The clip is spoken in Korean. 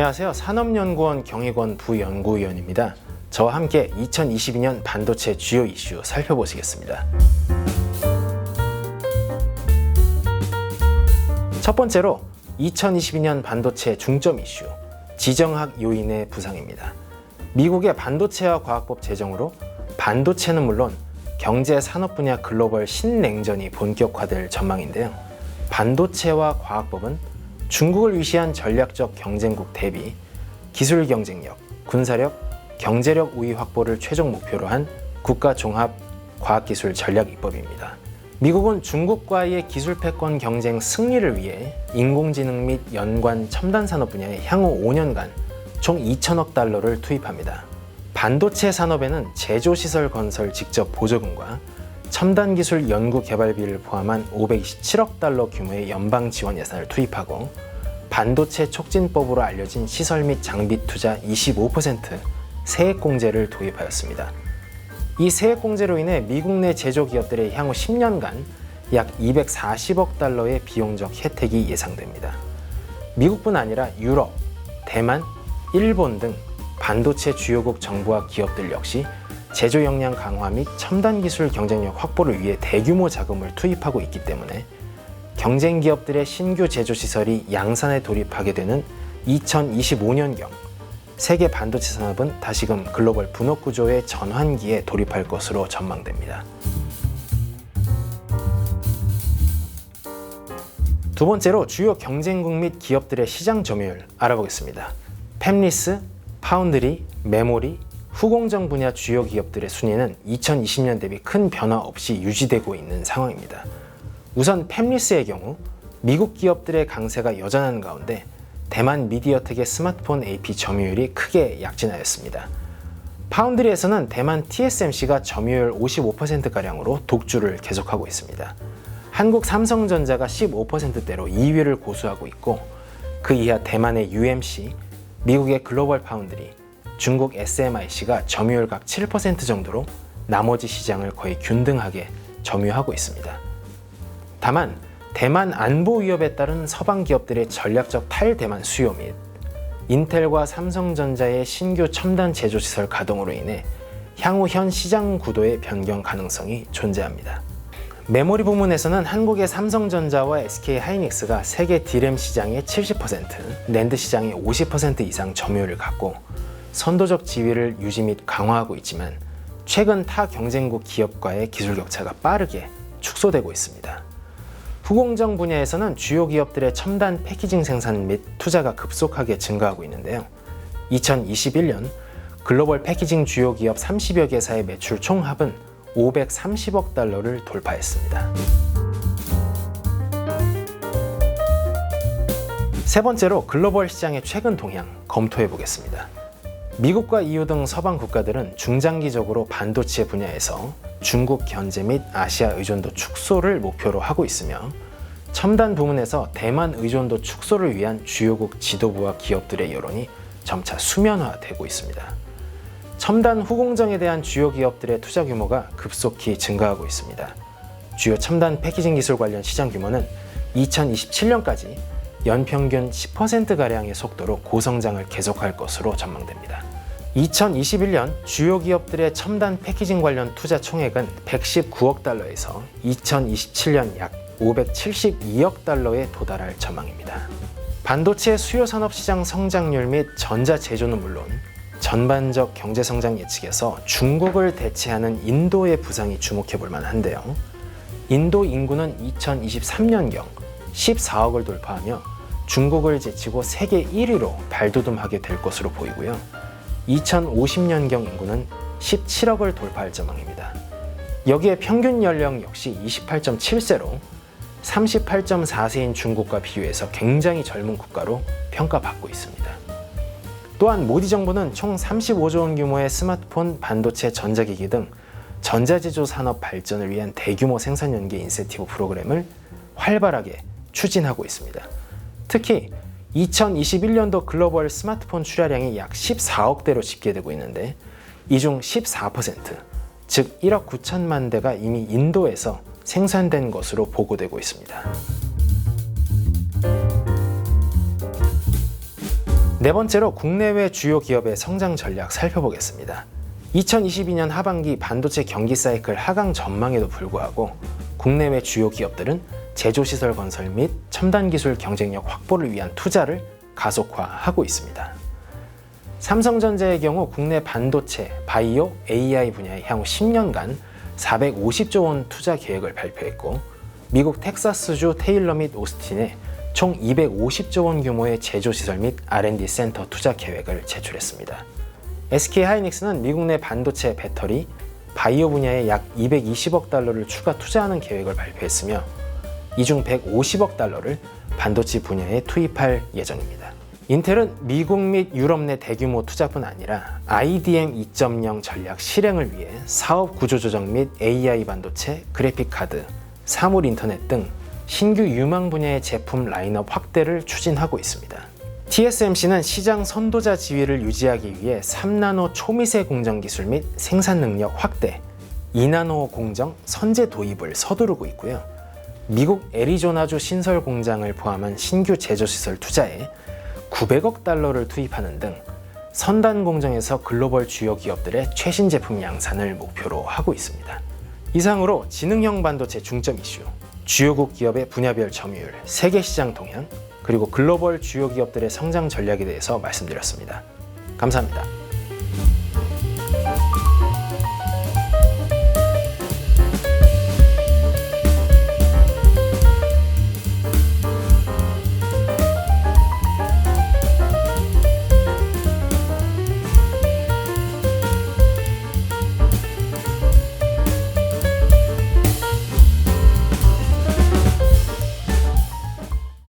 안녕하세요. 산업연구원 경희권 부연구위원입니다. 저와 함께 2022년 반도체 주요 이슈 살펴보시겠습니다. 첫 번째로 2022년 반도체 중점 이슈, 지정학 요인의 부상입니다. 미국의 반도체와 과학법 제정으로 반도체는 물론 경제 산업 분야 글로벌 신냉전이 본격화될 전망인데요. 반도체와 과학법은 중국을 위시한 전략적 경쟁국 대비 기술 경쟁력, 군사력, 경제력 우위 확보를 최종 목표로 한 국가 종합 과학기술 전략 입법입니다. 미국은 중국과의 기술 패권 경쟁 승리를 위해 인공지능 및 연관 첨단 산업 분야에 향후 5년간 총 2천억 달러를 투입합니다. 반도체 산업에는 제조시설 건설 직접 보조금과 첨단 기술 연구 개발비를 포함한 527억 달러 규모의 연방 지원 예산을 투입하고 반도체 촉진법으로 알려진 시설 및 장비 투자 25% 세액공제를 도입하였습니다. 이 세액공제로 인해 미국 내 제조기업들의 향후 10년간 약 240억 달러의 비용적 혜택이 예상됩니다. 미국뿐 아니라 유럽, 대만, 일본 등 반도체 주요국 정부와 기업들 역시 제조 역량 강화 및 첨단 기술 경쟁력 확보를 위해 대규모 자금을 투입하고 있기 때문에 경쟁 기업들의 신규 제조 시설이 양산에 돌입하게 되는 2025년경 세계 반도체 산업은 다시금 글로벌 분업 구조의 전환기에 돌입할 것으로 전망됩니다. 두 번째로 주요 경쟁국 및 기업들의 시장 점유율 알아보겠습니다. 팹리스, 파운드리, 메모리, 후공정 분야 주요 기업들의 순위는 2020년 대비 큰 변화 없이 유지되고 있는 상황입니다. 우선 팹리스의 경우 미국 기업들의 강세가 여전한 가운데 대만 미디어텍의 스마트폰 AP 점유율이 크게 약진하였습니다. 파운드리에서는 대만 TSMC가 점유율 55%가량으로 독주를 계속하고 있습니다. 한국 삼성전자가 15%대로 2위를 고수하고 있고 그 이하 대만의 UMC, 미국의 글로벌 파운드리, 중국 SMIC가 점유율 각 7% 정도로 나머지 시장을 거의 균등하게 점유하고 있습니다. 다만 대만 안보 위협에 따른 서방 기업들의 전략적 탈대만 수요 및 인텔과 삼성전자의 신규 첨단 제조시설 가동으로 인해 향후 현 시장 구도의 변경 가능성이 존재합니다. 메모리 부문에서는 한국의 삼성전자와 SK하이닉스가 세계 D램 시장의 70%, 낸드 시장의 50% 이상 점유율을 갖고 선도적 지위를 유지 및 강화하고 있지만 최근 타 경쟁국 기업과의 기술 격차가 빠르게 축소되고 있습니다. 후공정 분야에서는 주요 기업들의 첨단 패키징 생산 및 투자가 급속하게 증가하고 있는데요. 2021년 글로벌 패키징 주요 기업 30여 개사의 매출 총합은 530억 달러를 돌파했습니다. 세 번째로 글로벌 시장의 최근 동향 검토해 보겠습니다. 미국과 EU 등 서방 국가들은 중장기적으로 반도체 분야에서 중국 견제 및 아시아 의존도 축소를 목표로 하고 있으며 첨단 부문에서 대만 의존도 축소를 위한 주요국 지도부와 기업들의 여론이 점차 수면화되고 있습니다. 첨단 후공정에 대한 주요 기업들의 투자 규모가 급속히 증가하고 있습니다. 주요 첨단 패키징 기술 관련 시장 규모는 2027년까지 연평균 10%가량의 속도로 고성장을 계속할 것으로 전망됩니다. 2021년 주요 기업들의 첨단 패키징 관련 투자 총액은 119억 달러에서 2027년 약 572억 달러에 도달할 전망입니다. 반도체 수요 산업 시장 성장률 및 전자 제조는 물론 전반적 경제 성장 예측에서 중국을 대체하는 인도의 부상이 주목해 볼 만한데요. 인도 인구는 2023년경 14억을 돌파하며 중국을 제치고 세계 1위로 발돋움하게 될 것으로 보이고요. 2050년경 인구는 17억을 돌파할 전망입니다. 여기에 평균 연령 역시 28.7세로 38.4세인 중국과 비교해서 굉장히 젊은 국가로 평가받고 있습니다. 또한 모디 정부는 총 35조 원 규모의 스마트폰, 반도체, 전자기기 등 전자제조 산업 발전을 위한 대규모 생산 연계 인센티브 프로그램을 활발하게 추진하고 있습니다. 특히 2021년도 글로벌 스마트폰 출하량이 약 14억 대로 집계되고 있는데 이 중 14%, 즉 1억 9천만 대가 이미 인도에서 생산된 것으로 보고되고 있습니다. 네 번째로 국내외 주요 기업의 성장 전략 살펴보겠습니다. 2022년 하반기 반도체 경기 사이클 하강 전망에도 불구하고 국내외 주요 기업들은 제조시설 건설 및 첨단 기술 경쟁력 확보를 위한 투자를 가속화하고 있습니다. 삼성전자의 경우 국내 반도체, 바이오, AI 분야에 향후 10년간 450조 원 투자 계획을 발표했고, 미국 텍사스주 테일러 및 오스틴에 총 250조 원 규모의 제조시설 및 R&D 센터 투자 계획을 제출했습니다. SK하이닉스는 미국 내 반도체, 배터리, 바이오 분야에 약 220억 달러를 추가 투자하는 계획을 발표했으며, 이 중 150억 달러를 반도체 분야에 투입할 예정입니다. 인텔은 미국 및 유럽 내 대규모 투자뿐 아니라 IDM 2.0 전략 실행을 위해 사업 구조 조정 및 AI 반도체, 그래픽 카드, 사물 인터넷 등 신규 유망 분야의 제품 라인업 확대를 추진하고 있습니다. TSMC는 시장 선도자 지위를 유지하기 위해 3나노 초미세 공정 기술 및 생산 능력 확대, 2나노 공정 선제 도입을 서두르고 있고요. 미국 애리조나주 신설 공장을 포함한 신규 제조시설 투자에 900억 달러를 투입하는 등 선단 공정에서 글로벌 주요 기업들의 최신 제품 양산을 목표로 하고 있습니다. 이상으로 지능형 반도체 중점 이슈, 주요국 기업의 분야별 점유율, 세계 시장 동향, 그리고 글로벌 주요 기업들의 성장 전략에 대해서 말씀드렸습니다. 감사합니다.